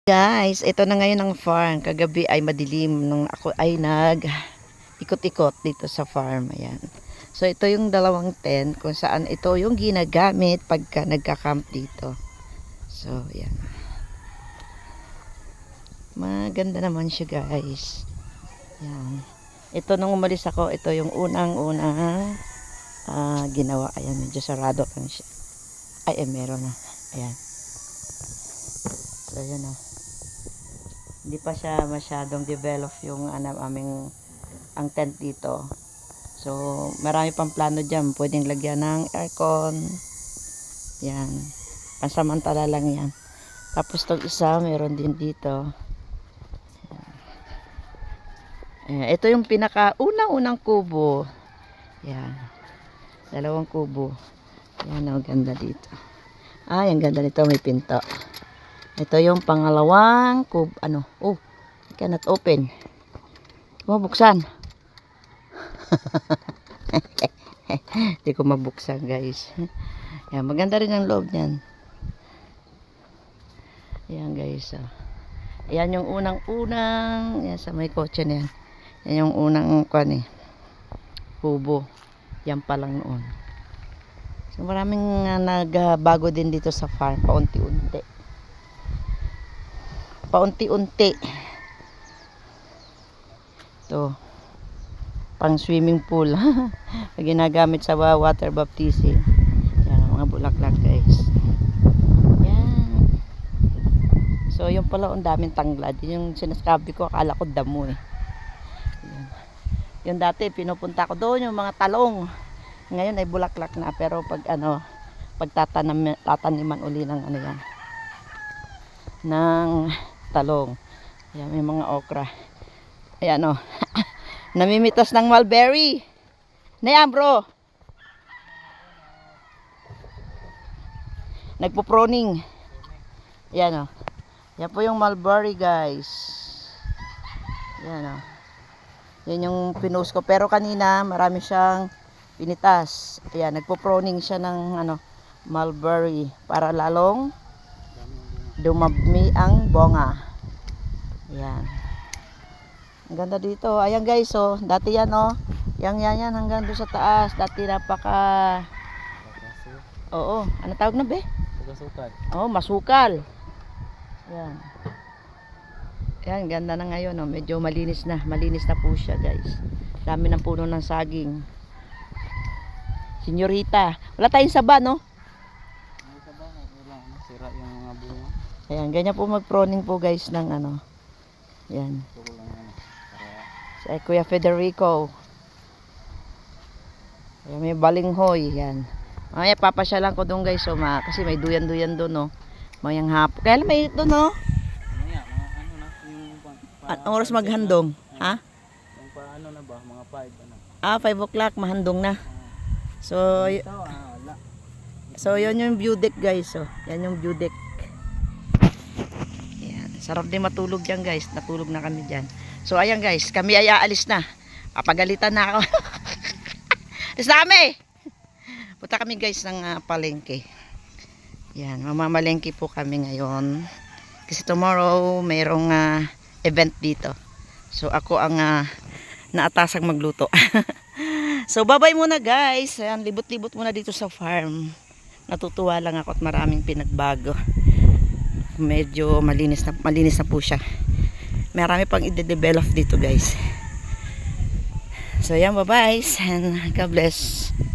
Guys, ito na ngayon ang farm. Kagabi ay madilim nung ako ay ikot-ikot dito sa farm. Ayan. So ito yung dalawang tent kung saan ito yung ginagamit pagka nagka-camp dito. So ayan. Maganda naman siya guys. Ayan. Ito nung umalis ako, ito yung unang-una ginawa. Ayan, medyo sarado lang siya. Ay, meron na. Ayan. So ayan na. Hindi pa siya masyadong develop yung aming ang tent dito. So, marami pang plano dyan. Pwedeng lagyan ng aircon. Yan. Pansamantala lang yan. Tapos itong isa, meron din dito. Ito yung pinaka unang kubo. Yan. Dalawang kubo. Yan, ang ganda dito. Ay, ang ganda nito. May pinto. Ito yung pangalawang oh, cannot open. Mabuksan. Hindi ko mabuksan guys. Yan, maganda rin ang loob niyan. Ayan guys. Ayan yung unang-unang. Yan sa may kotse na yan. Yan yung unang kubo. Yan pa lang noon. So maraming nagbago din dito sa farm. Paunti-unti. Ito pang swimming pool. Ginagamit sa water baptism. Yan, mga bulaklak guys. Yan. So yung pala ang daming tanglad. Yung sinasabi ko, akala ko damo eh. Yan. Yung dati pinupunta ko doon yung mga talong. Ngayon ay bulaklak na, pero pag tataniman uli ng yan ng talong. Ayan, may mga okra. Ayan namimitas ng mulberry. Na yan bro. Nagpo-proning. Ayan Yan po yung mulberry guys. Ayan Yan yung pinost ko. Pero kanina marami siyang pinitas. Ayan, nagpo-proning siya ng mulberry para lalong dumami ang bunga. Ayan. Ang ganda dito. Ayan guys, dati yan yan hanggang doon sa taas. Dati napaka Oo, ano tawag na be? Masukal. Oh, masukal. Ayan. Ayan, ganda na ngayon medyo malinis na po siya guys. Dami ng puno ng saging. Senyorita, wala tayong saba May saba wala sira yung mga bunga. Ayan, ganyan po mag-proning po guys ng Yan. Si Kuya Federico. Ayan, may balinghoy. Yan. Mamaya papasyalan ko doon guys. Kasi may duyan-duyan doon mayang hapon. Kaya may doon Mamaya, yung oras maghandong? Ha? Yung paano na ba? Mga 5 5 o'clock mahandong na. So, wala. so yun yung view deck guys. Yan yung view deck. Sarap din matulog dyan guys. Natulog na kami dyan. So ayan guys, kami ay aalis na. Papagalitan na ako. Alis na kami. Punta kami guys ng palengke. Yan, mamamalengke po kami ngayon. Kasi tomorrow mayroong event dito. So ako ang naatasang magluto. So bye bye muna guys. Ayan, libot-libot muna dito sa farm. Natutuwa lang ako at maraming pinagbago. Medyo malinis na po siya. Marami pang i-develop dito guys. So yan, bye bye and God bless.